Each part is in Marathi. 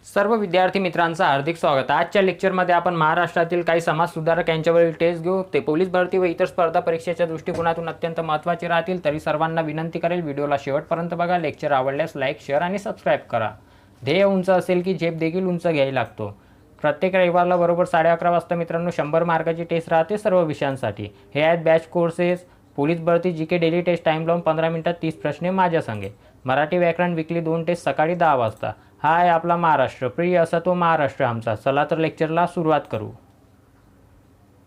सर्व विद्यार्थी मित्रांचं हार्दिक स्वागत आहे। आजच्या लेक्चरमध्ये आपण महाराष्ट्रातील काही समाज सुधारक यांच्यावरील टेस्ट घेऊ। ते पोलीस भरती व इतर स्पर्धा परीक्षेच्या दृष्टिकोनातून अत्यंत महत्त्वाचे राहतील। तरी सर्वांना विनंती करेल व्हिडिओला शेवटपर्यंत बघा। लेक्चर आवडल्यास लाईक, शेअर आणि सबस्क्राईब करा। ध्येय उंच असेल की झेप देखील उंच घ्यायला लागतो। प्रत्येक रविवारला बरोबर 11:30 वाजता मित्रांनो 100 मार्काची टेस्ट राहते सर्व विषयांसाठी। हे आहेत बॅच कोर्सेस, पोलीस भरती जीके डेली टेस्ट, टाइम लावून 15 मिनिटात 30 प्रश्न माझ्या संगे। मराठी व्याकरण वीकली 2 टेस्ट सकाळी 10 वाजता। हा आहे आपला महाराष्ट्र, प्रिय असा तो महाराष्ट्र आमचा। चला तर लेक्चरला सुरुवात करू।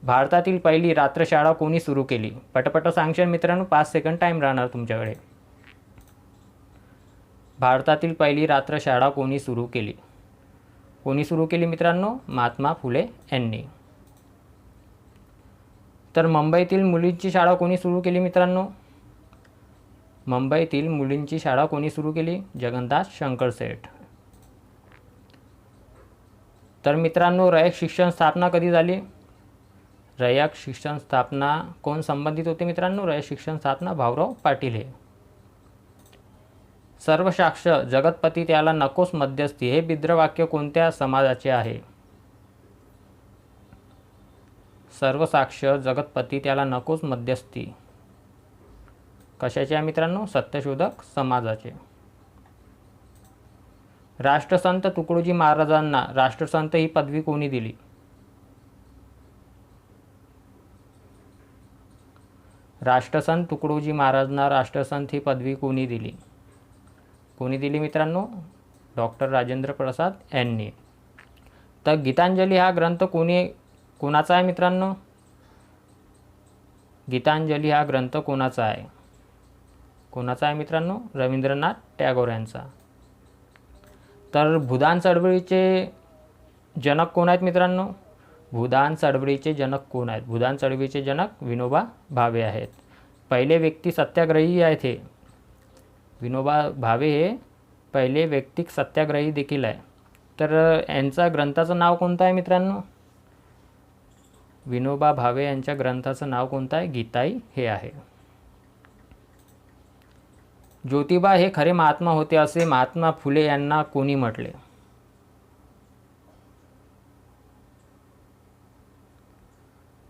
भारतातील पहिली रात्रशाळा कोणी सुरू केली? पटपट सांगशाल मित्रांनो, 5 सेकंड टाइम राहणार तुमच्याकडे। भारतातील पहिली रात्रशाळा कोणी सुरू केली? कोणी सुरू केली मित्रांनो? महात्मा फुले यांनी। तर मुंबईतील मुलींची शाळा कोणी सुरू केली मित्रांनो? मुंबईतील मुलींची शाळा कोणी सुरू केली? जगन्नाथ शंकरशेठ। तर मित्रांनो रयत शिक्षण स्थापना कधी झाली? रयत शिक्षण स्थापना कोण संबंधित होते मित्रांनो? रयत शिक्षण स्थापना भाऊराव पाटील हे। सर्वसाक्ष जगतपती त्याला नकोस मध्यस्थी हे बिद्रवाक्य कोणत्या समाजाचे आहे? सर्वसाक्ष जगतपती त्याला नकोस मध्यस्थी कशाचे आहे मित्रांनो? सत्यशोधक समाजाचे। राष्ट्रसंत तुकडोजी महाराजांना राष्ट्रसंत ही पदवी कोणी दिली? राष्ट्रसंत तुकडोजी महाराजांना राष्ट्रसंत ही पदवी कोणी दिली? कोणी दिली मित्रांनो? डॉक्टर राजेंद्र प्रसाद यांनी। तर गीतांजली हा ग्रंथ कोणाचा आहे मित्रांनो? गीतांजली हा ग्रंथ कोणाचा आहे? कोणाचा आहे मित्रांनो? रवींद्रनाथ टागोर यांचा। तर भूदान चळवळीचे जनक कोण आहेत मित्रांनो? भूदान चळवळीचे जनक कोण आहेत? भूदान चळवळीचे जनक विनोबा भावे आहेत। पहिले व्यक्ती सत्याग्रही आहेत हे। विनोबा भावे हे पहिले वैयक्तिक सत्याग्रही देखील आहे। तर यांच्या ग्रंथाचं नाव कोणतं आहे मित्रांनो? विनोबा भावे यांच्या ग्रंथाचं नाव कोणतं आहे? गीताई हे आहे। ज्योतिबा हे खरे महात्मा होते असे महात्मा फुले यांना कोणी म्हटले?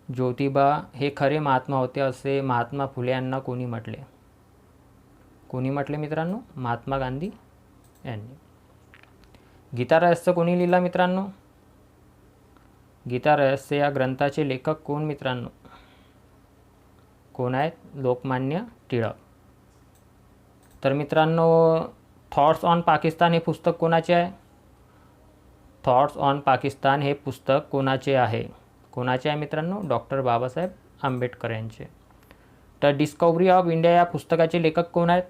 ज्योतिबा हे खरे महात्मा होते असे महात्मा फुले यांना कोणी म्हटले? कोणी म्हटले मित्रांनो? महात्मा गांधी यांनी। गीता रहस्य कोणी लिहिला मित्रांनो? गीता रहस्य या ग्रंथाचे लेखक कोण मित्रांनो? कोण आहेत? लोकमान्य टिळक। तर मित्रांनो थॉट्स ऑन पाकिस्तान हे पुस्तक कोणाचे आहे? थॉट्स ऑन पाकिस्तान हे पुस्तक कोणाचे आहे? कोणाचे आहे मित्रांनो? डॉक्टर बाबासाहेब आंबेडकर यांचे। तर डिस्कव्हरी ऑफ इंडिया या पुस्तकाचे लेखक कोण आहेत?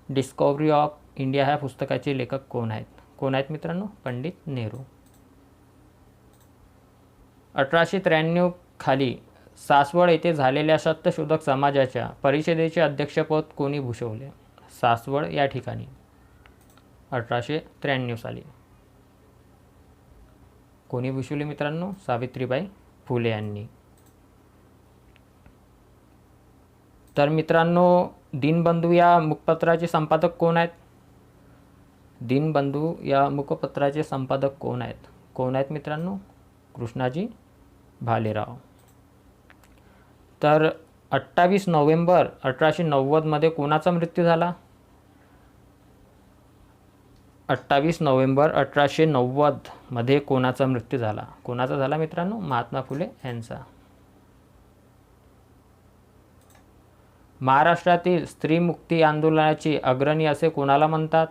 डिस्कव्हरी ऑफ इंडिया ह्या पुस्तकाचे लेखक कोण आहेत? कोण आहेत मित्रांनो? पंडित नेहरू। 1893 खाली सासवड येथे झालेल्या सत्यशोधक समाजाच्या परिषदेचे अध्यक्षपद कोणी भूषवले? सासवड या ठिकाणी 1893 साली कोणी भूषवले मित्रांनो? सावित्रीबाई फुले यांनी। तर मित्रांनो दीनबंधू या मुखपत्राचे संपादक कोण आहेत? दीनबंधू या मुखपत्राचे संपादक कोण आहेत? कोण आहेत मित्रांनो? कृष्णाजी भालेराव। तर 28 नोव्हेंबर 1890 मध्ये कोणाचा मृत्यू झाला? 28 नोव्हेंबर 1890 मध्ये कोणाचा मृत्यू झाला? कोणाचा झाला मित्रांनो? महात्मा फुले यांचा। महाराष्ट्रातील स्त्री मुक्ती आंदोलनाचे अग्रणी असे कोणाला म्हणतात?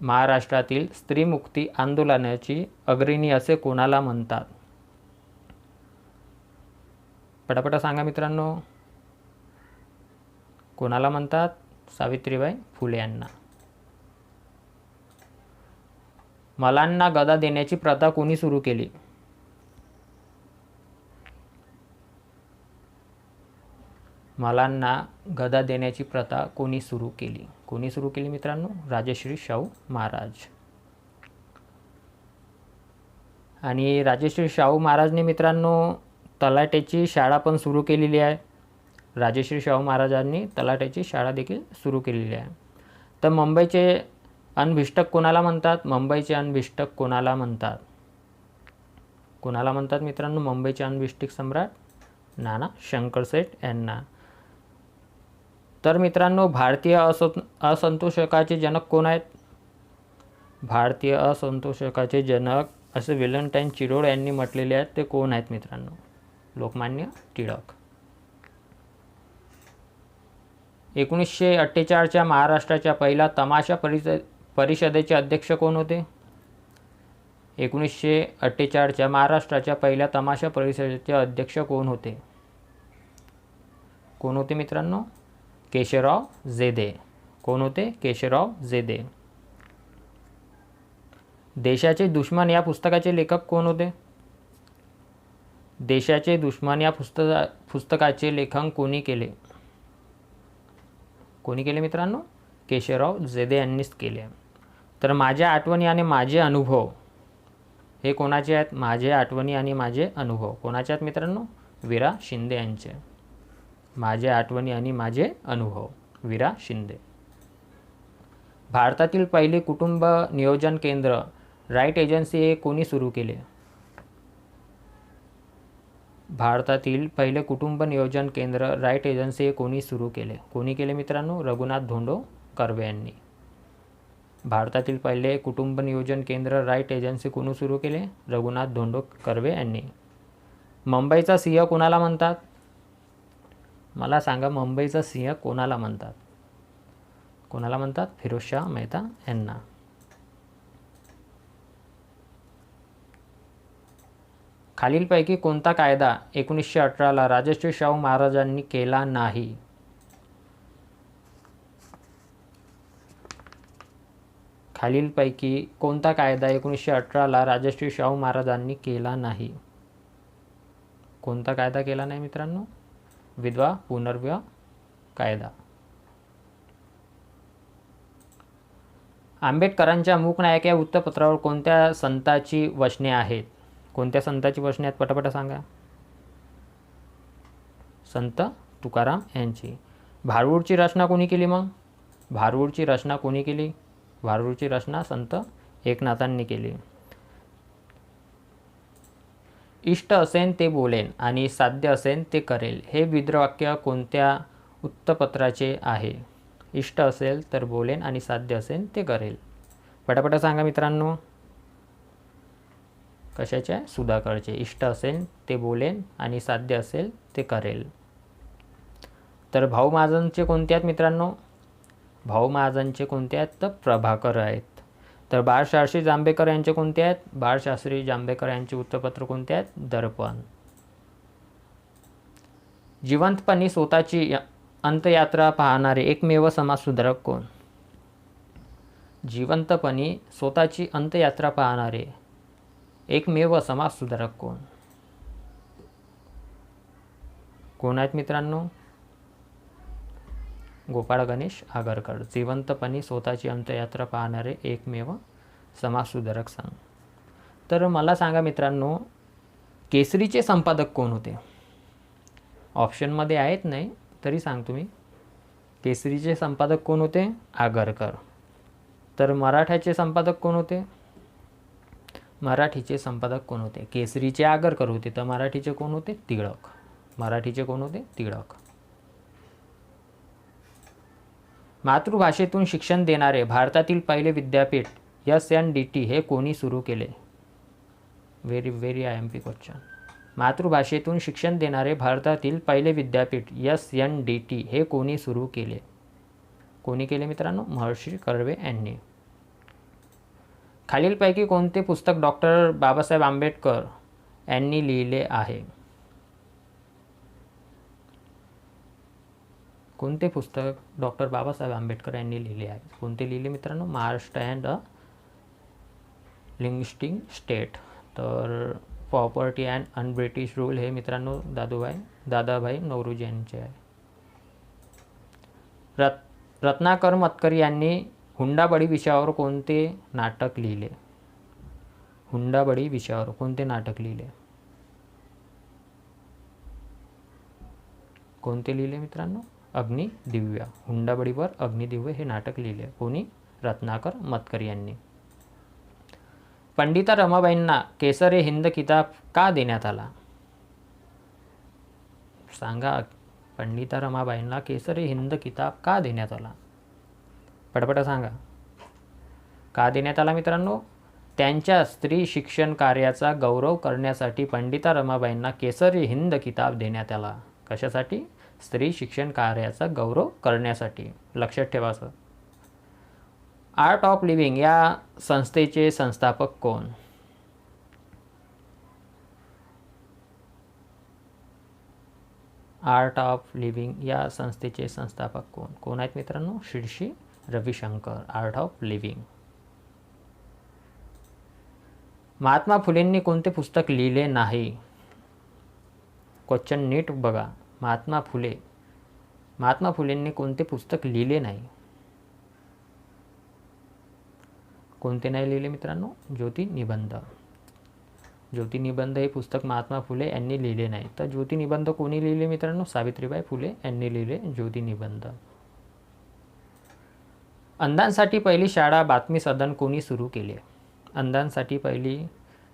महाराष्ट्रातील स्त्री मुक्ती आंदोलनाची अग्रणी असे कोणाला म्हणतात? पटापट सांगा मित्रांनो, कोणाला म्हणतात? सावित्रीबाई फुले यांना। मलांना गदा देण्याची प्रथा कोणी सुरू केली? मलांना गदा देण्याची प्रथा कोणी सुरू केली? कोणी सुरू केली मित्रांनो? राजश्री शाहू महाराज। आणि राजश्री शाहू महाराजने मित्रांनो तलाट्याची शाळा पण सुरू केलेली आहे। राजश्री शाहू महाराजांनी तलाट्याची शाळा देखील सुरू केलेली आहे। तर मुंबईचे अनभिष्टक कोणाला म्हणतात? मुंबईचे अनभिष्टक कोणाला म्हणतात? कोणाला म्हणतात मित्रांनो मुंबईचे अनभिष्टक सम्राट? नाना शंकरशेठ यांना. तर मित्रांनो भारतीय असंतोषकाचे जनक कोण आहेत? भारतीय असंतोषकाचे जनक असे व्हॅलेंटाईन चिरोड यांनी म्हटलेले आहेत. ते कोण आहेत मित्रांनो? लोकमान्य टिळक. 1948च्या महाराष्ट्राच्या पहिल्या तमाशा परिषदेचे अध्यक्ष कोण होते? 1948च्या महाराष्ट्राच्या पहिल्या तमाशा परिषदेचे अध्यक्ष कोण होते? कोण होते मित्रांनो? केशवराव जेधे. कोण होते? केशवराव जेधे. देशाचे दुश्मन या पुस्तकाचे लेखक कोण होते? देशाचे दुश्मन या पुस्तकाचे लेखन कोणी केले? कोणी केले मित्रांनो? केशवराव जेधे यांनीच केले. तर माझ्या आठवणी आणि माझे अनुभव हे कोणाचे आहेत? माझे आठवणी आणि माझे अनुभव कोणाचे आहेत मित्रांनो? वीरा शिंदे यांचे. माझे आठवणी आणि माझे अनुभव वीरा शिंदे. भारतातील पहिले कुटुंब नियोजन केंद्र राईट एजन्सी हे कोणी सुरू केले? भारतातील पहिले कुटुंब नियोजन केंद्र राईट एजन्सी हे कोणी सुरू केले? कोणी केले मित्रांनो? रघुनाथ धोंडो कर्वे यांनी. भारतातील पहिले कुटुंब नियोजन केंद्र राईट एजन्सी कोणी सुरू केले? रघुनाथ धोंडो कर्वे यांनी. मुंबईचा सिंह कोणाला म्हणतात? मला सांगा मुंबईचा सिंह कोणाला म्हणतात? कोणाला म्हणतात? फिरोजशाह मेहता यांना. खालीलपैकी कोणता कायदा 1918ला राजर्षी शाहू महाराजांनी केला नाही? खालीलपैकी कोणता कायदा 1918ला राजर्षी शाहू महाराजांनी केला नाही? कोणता कायदा केला नाही मित्रांनो? विधवा पुनर्विवाह कायदा. आंबेडकरांच्या मूकनायक या वृत्तपत्रावर कोणत्या संतांची वचने आहेत? कोणत्या संतांची वचने आहेत? पटापट सांगा. संत तुकाराम यांची. भारूडची रचना कोणी केली मग? भारूडची रचना कोणी केली? भारूडची रचना संत एकनाथांनी केली. इष्ट असेन ते बोलेन आणि साध्य असेन ते करेल हे ब्रीदवाक्य कोणत्या वृत्तपत्राचे आहे? इष्ट असेल तर बोलेन आणि साध्य असेल ते करेल. पटापट सांगा मित्रांनो. कशाचे आहे? सुधाकरचे. इष्ट असेल ते बोलेन आणि साध्य असेल ते करेल. तर भाऊ महाजनचे कोणते आहेत मित्रांनो? भाऊ महाजनचे कोणते आहेत? तर प्रभाकर आहेत. तर बाळशास्त्री जांभेकर यांचे कोणते आहेत? बाळशास्त्री जांभेकर यांचे वृत्तपत्र कोणते आहेत? दर्पण. जिवंतपणी स्वतःची अंत्ययात्रा पाहणारे एकमेव समाजसुधारक कोण? जिवंतपणी स्वतःची अंत्ययात्रा पाहणारे एकमेव समाजसुधारक कोण? कोण आहेत मित्रांनो? गोपाळ गणेश आगरकर. जिवंतपणी स्वतःची अंत्ययात्रा पाहणारे एकमेव समाजसुधारक सांग. तर मला सांगा मित्रांनो केसरीचे संपादक कोण होते? ऑप्शनमध्ये आहेत नाही तरी सांगतो मी. केसरीचे संपादक कोण होते? आगरकर. तर मराठ्याचे संपादक कोण होते? मराठीचे संपादक कोण होते? केसरीचे आगरकर होते. तर मराठीचे कोण होते? टिळक. मराठीचे कोण होते? टिळक. मातृभाषेतून शिक्षण देणारे भारतातील पहिले विद्यापीठ SNDT हे कोणी सुरू केले? Very IMP question. मातृभाषेतून शिक्षण देणारे भारतातील पहिले विद्यापीठ SNDT हे कोणी सुरू केले? कोणी केले मित्रांनो? महर्षी कर्वे यांनी. खालीलपैकी कोणते पुस्तक डॉक्टर बाबासाहेब आंबेडकर यांनी लिहिले आहे? कोणते पुस्तक डॉक्टर बाबासाहेब आंबेडकर यांनी लिहिले आहे? कोणते लिहिले मित्रांनो? Maharashtra and a linguistic state. तर प्रॉपर्टी अँड अनब्रिटिश रूल हे मित्रांनो दादाभाई नौरोजी यांचे आहे. रत्नाकर मतकरी यांनी हुंडाबळी विषयावर कोणते नाटक लिहिले? हुंडाबळी विषयावर कोणते नाटक लिहिले? कोणते लिहिले मित्रांनो? अग्निदिव्य. हुंडाबळीवर अग्निदिव्य हे नाटक लिहिले. कोणी? रत्नाकर मतकरी यांनी. पंडिता रमाबाईंना केसर ए हिंद किताब का देण्यात आला? सांगा, पंडिता रमाबाईंना केसर ए हिंद किताब का देण्यात आला? पटपट सांगा. का देण्यात आला मित्रांनो? त्यांच्या स्त्री शिक्षण कार्याचा गौरव करण्यासाठी पंडिता रमाबाईंना केसर ए हिंद किताब देण्यात आला. कशासाठी? स्त्री शिक्षण कार्याचा गौरव करण्यासाठी. लक्षात ठेवायचं. आर्ट ऑफ लिव्हिंग या संस्थेचे संस्थापक कोण? आर्ट ऑफ लिव्हिंग या संस्थेचे संस्थापक कोण? कोण आहेत मित्रांनो? Shri Ravishankar. Art of living. Mahatma फुलेंनी कोणते पुस्तक लिहिले नाही? क्वेश्चन नीट बघा. महात्मा फुलेंनी कोणते पुस्तक लिहिले नाही? कोणते नाही लिहिले मित्रांनो? ज्योतिनिबंध. ज्योतिनिबंध हे पुस्तक महात्मा फुले यांनी लिहिले नाही. तर ज्योतिनिबंध कोणी लिहिले मित्रांनो? सावित्रीबाई फुले यांनी लिहिले ज्योतिनिबंध. अंधांसाठी पहिली शाळा बातमी सदन कोणी सुरू केले? अंधांसाठी पहिली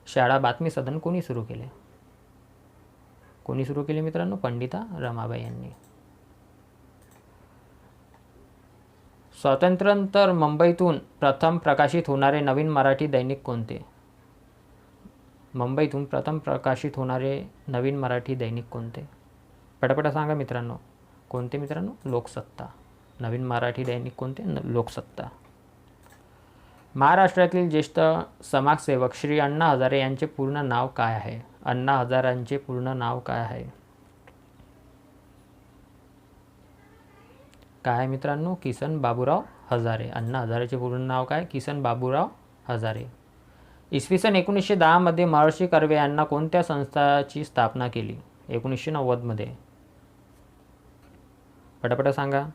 शाळा बातमी सदन कोणी सुरू केले? कोणी सुरू केले मित्रांनो? पंडिता रमाबाई यांनी. स्वातंत्र्यानंतर मुंबईतून प्रथम प्रकाशित होणारे नवीन मराठी दैनिक कोणते? मुंबईतून प्रथम प्रकाशित होणारे नवीन मराठी दैनिक कोणते? पटापटा सांगा मित्रांनो. कोणते मित्रांनो? लोकसत्ता. नवीन मराठी दैनिक कोणते? लोकसत्ता. महाराष्ट्रातील ज्येष्ठ समाजसेवक श्री अण्णा हजारे यांचे पूर्ण नाव काय आहे? अण्णा हजारेंचे पूर्ण नाव काय आहे? काय आहे मित्रांनो? किसन बाबूराव हजारे. अण्णा हजारेचे पूर्ण नाव काय? किसन बाबूराव हजारे. इसवी सन 1910 मध्ये महर्षी कर्वे यांना कोणत्या संस्थाची स्थापना केली? 1990 मध्ये. पटापट सांगा.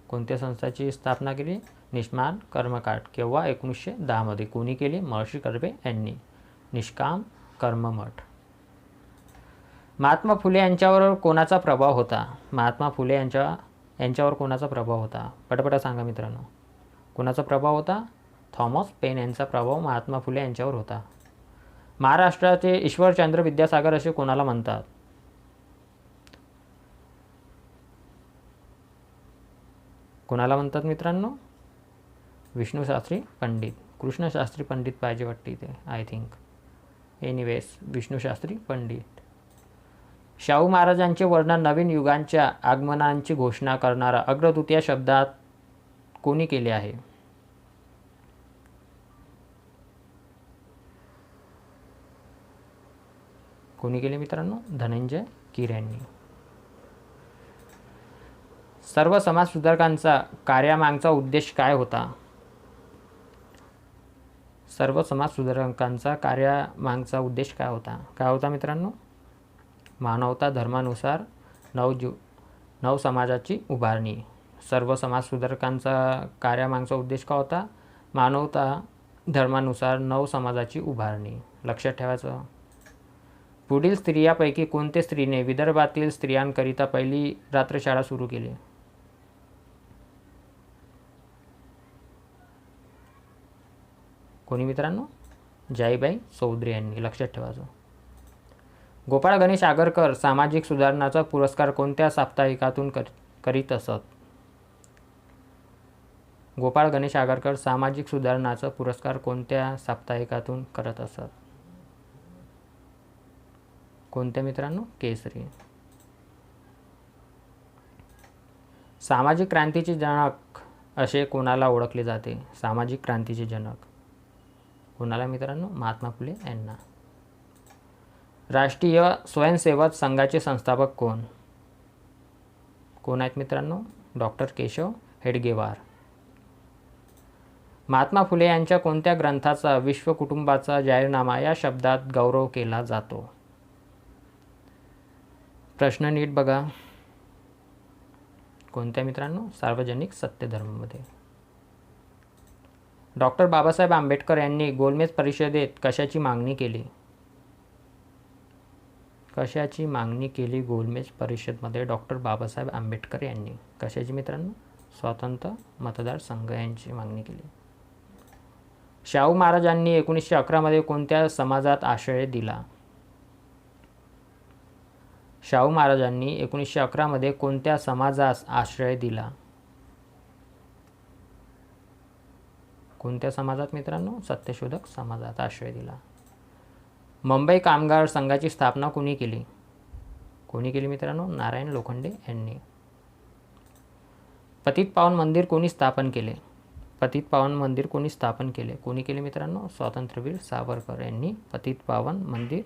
कोणत्या संस्थाची स्थापना केली? निष्काम कर्मकांड. केव्हा? 1910 मध्ये. कोणी केली? महर्षी कर्वे यांनी. निष्काम कर्ममठ. महात्मा फुले यांच्यावर कोणाचा प्रभाव होता? महात्मा फुले यांच्यावर कोणाचा प्रभाव होता? पटापट सांगा मित्रांनो. कोणाचा प्रभाव होता? थॉमस पेन यांचा प्रभाव महात्मा फुले यांच्यावर होता. महाराष्ट्राचे ईश्वरचंद्र विद्यासागर असे कोणाला म्हणतात? कोणाला म्हणतात मित्रांनो? विष्णुशास्त्री पंडित. कृष्णशास्त्री पंडित पाहिजे वाटते इथे, I think. Anyways, Vishnushastri Pandit. Shahu महाराजांचे वर्णन नवीन युगांच्या आगमनाची घोषणा करणारा अग्रदूत या शब्दात कोणी केले आहे? कोणी केले मित्रांनो? धनंजय कीर यांनी. सर्व समाजसुधारकांचा कार्यामागचा उद्देश काय होता? सर्व समाजसुधारकांचा कार्यामागचा उद्देश काय होता? काय होता मित्रांनो? मानवता धर्मानुसार नव समाजाची उभारणी. सर्व समाजसुधारकांचा कार्यामागचा उद्देश काय होता? मानवता धर्मानुसार नव समाजाची उभारणी. लक्षात ठेवायचं. पुढील स्त्रियांपैकी कोणत्या स्त्रीने विदर्भातील स्त्रियांकरिता पहिली रात्रशाळा सुरू केली? कोणी मित्रांनो? जाईबाई चौधरी यांनी. लक्षात ठेवायचं. गोपाळ गणेश आगरकर सामाजिक सुधारणाचा पुरस्कार कोणत्या साप्ताहिकातून करीत असत? गोपाळ गणेश आगरकर सामाजिक सुधारणाचा पुरस्कार कोणत्या साप्ताहिकातून करत असत? कोणत्या मित्रांनो? केसरी. सामाजिक क्रांतीचे जनक असे कोणाला ओळखले जाते? सामाजिक क्रांतीचे जनक कोणाला मित्रांनो? महात्मा फुले यांना. राष्ट्रीय स्वयंसेवक संघाचे संस्थापक कोण? कोण आहेत मित्रांनो? डॉक्टर केशव हेडगेवार. महात्मा फुले यांच्या कोणत्या ग्रंथाचा विश्व कुटुंबाचा जाहीरनामा या शब्दात गौरव केला जातो? प्रश्न नीट बघा. कोणत्या मित्रांनो? सार्वजनिक सत्यधर्ममध्ये. डॉक्टर बाबासाहेब आंबेडकर यांनी गोलमेज परिषदेत कशाची मागणी केली? कशाची मागणी केली गोलमेज परिषदेमध्ये डॉक्टर बाबासाहेब आंबेडकर यांनी? कशाची मित्रांनो? स्वतंत्र मतदारसंघ यांची मागणी केली. शाहू महाराजांनी 1911 मध्ये कोणत्या समाजात आश्रय दिला? शाहू महाराजांनी 1911 मध्ये कोणत्या समाजास आश्रय दिला? कोणत्या समाजात मित्रांनो? सत्यशोधक समाजात आश्रय दिला. मुंबई कामगार संघाची स्थापना कोणी केली? कोणी केली मित्रांनो? नारायण लोखंडे यांनी. पतित पावन मंदिर कोणी स्थापन केले? पतित पावन मंदिर कोणी स्थापन केले? कोणी केले मित्रांनो? स्वातंत्र्यवीर सावरकर यांनी पतित पावन मंदिर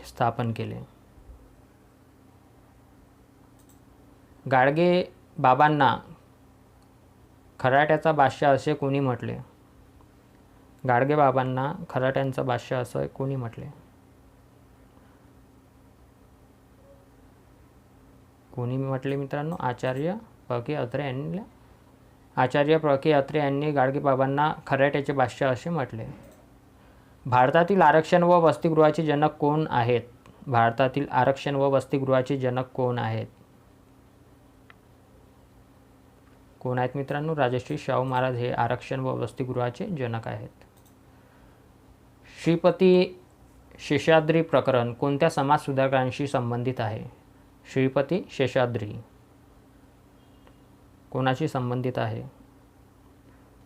स्थापन केले. गाडगे बाबांना खराट्याचा बादशाह असे कोणी म्हटले? गाडगे बाबांना खराट्यांचा बादशाह असं कोणी म्हटले? कोणी म्हटले मित्रांनो? आचार्य प.के. अत्रे यांनी. आचार्य प.के. अत्रे यांनी गाडगे बाबांना खराट्याचे बादशाह असे म्हटले. भारतातील आरक्षण व वसतिगृहाचे जनक कोण आहेत? भारतातील आरक्षण व वसतिगृहाचे जनक कोण आहेत? कोण आहेत मित्रांनो? राजश्री शाहू महाराज हे आरक्षण व वसतिगृहाचे जनक आहेत. श्रीपती शेषाद्री प्रकरण कोणत्या समाजसुधारकांशी संबंधित आहे? श्रीपती शेषाद्री कोणाशी संबंधित आहे?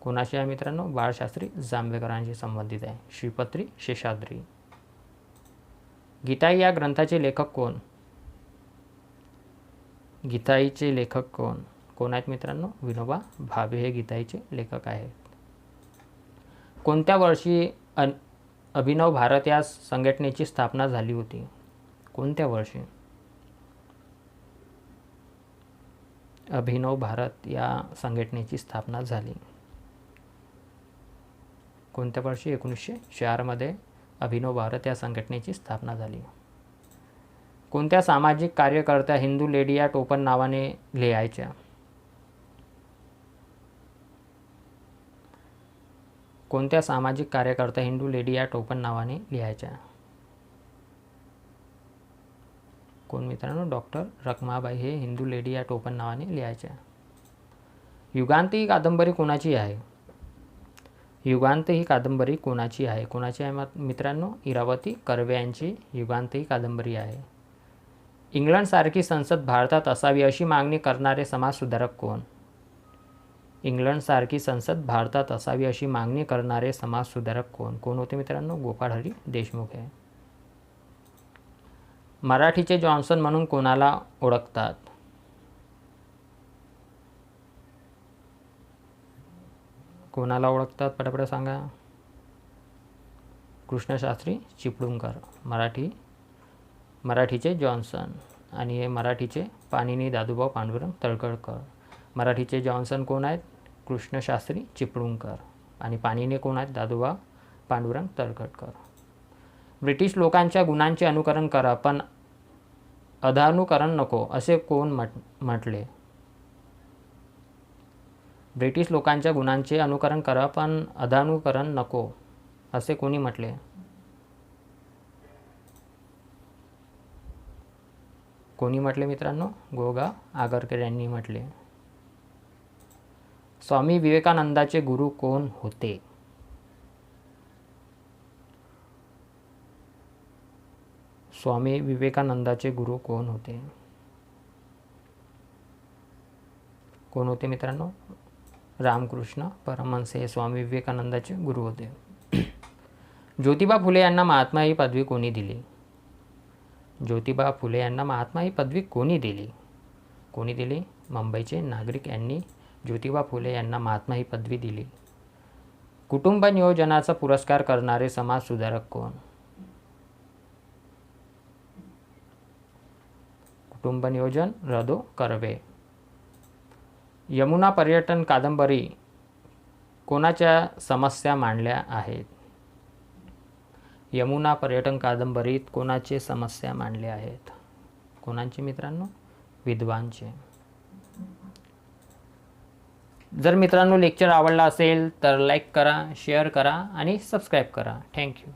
कोणाशी आहे मित्रांनो? बाळशास्त्री जांभेकरांशी संबंधित आहे श्रीपती शेषाद्री. गीताई या ग्रंथाचे लेखक कोण? गीताईचे लेखक कोण? कोण आहेत मित्रांनो? विनोबा भावे हे गीताईचे लेखक आहेत. कोणत्या वर्षी अभिनव भारत या संघटनेची स्थापना झाली होती? कोणत्या वर्षी अभिनव भारत या संघटनेची स्थापना झाली? कोणत्या वर्षी? 1904 मध्ये अभिनव भारत या संघटनेची स्थापना झाली. कोणत्या सामाजिक कार्यकर्त्या हिंदू लेडी या टोपण नावाने लिहायच्या? कोणत्या सामाजिक कार्यकर्त्या हिंदू लेडी या टोपण नावाने लिहायच्या? कोण मित्रांनो? डॉक्टर रखमाबाई हे हिंदू लेडी या टोपण नावाने लिहायच्या. युगांत ही कादंबरी कोणाची आहे? युगांत ही कादंबरी कोणाची आहे? कोणाची आहे मित्रांनो? इरावती कर्वे यांची युगांत ही कादंबरी आहे. इंग्लंडसारखी संसद भारतात असावी अशी मागणी करणारे समाजसुधारक कोण? इंग्लंडसारखी संसद भारतात असावी अशी मागणी करणारे समाजसुधारक कोण? कोण होते मित्रांनो? गोपाळ हरी देशमुख आहे. मराठीचे जॉन्सन म्हणून कोणाला ओळखतात? कोणाला ओळखतात? पटापट सांगा. कृष्णशास्त्री चिपळूणकर मराठीचे जॉन्सन. आणि हे मराठीचे पाणिनी दादूभाऊ पांडुरंग तळखरकर. मराठीचे जॉन्सन कोण आहेत? कृष्णशास्त्री चिपळूणकर. आणि पाणिनी कोण आहेत? दादूभाऊ पांडुरंग तळखरकर. ब्रिटिश लोकांच्या गुणांचे अनुकरण करा पण अधानुकरण नको असे कोण म्हटले? ब्रिटिश लोकांच्या गुणांचे अनुकरण करा पण अधानुकरण नको असे कोणी म्हटले? कोणी म्हटले मित्रांनो? गोगा आगरकर यांनी म्हटले. स्वामी विवेकानंदाचे गुरु कोण होते? स्वामी विवेकानंदाचे गुरु कोण होते? कोण होते मित्रांनो? रामकृष्ण परमहंस हे स्वामी विवेकानंदाचे गुरु होते. ज्योतिबा फुले यांना महात्मा ही पदवी कोणी दिली? ज्योतिबा फुले यांना महात्मा ही पदवी कोणी दिली? कोणी दिली? मुंबईचे नागरिक यांनी ज्योतिबा फुले यांना महात्मा ही पदवी दिली. कुटुंब नियोजनाचा पुरस्कार करणारे समाजसुधारक कोण? कुटुंब नियोजन र.द. कर्वे. यमुना पर्यटन कादंबरी कोणाच्या समस्या मांडल्या आहेत? यमुना पर्यटन कादंबरीत कोणाचे समस्या मांडल्या आहेत? कोणाचे मित्रांनो? विद्वांचे. जर मित्रांनो लेक्चर आवडला असेल तर लाईक करा, शेअर करा आणि सबस्क्राईब करा. थँक्यू.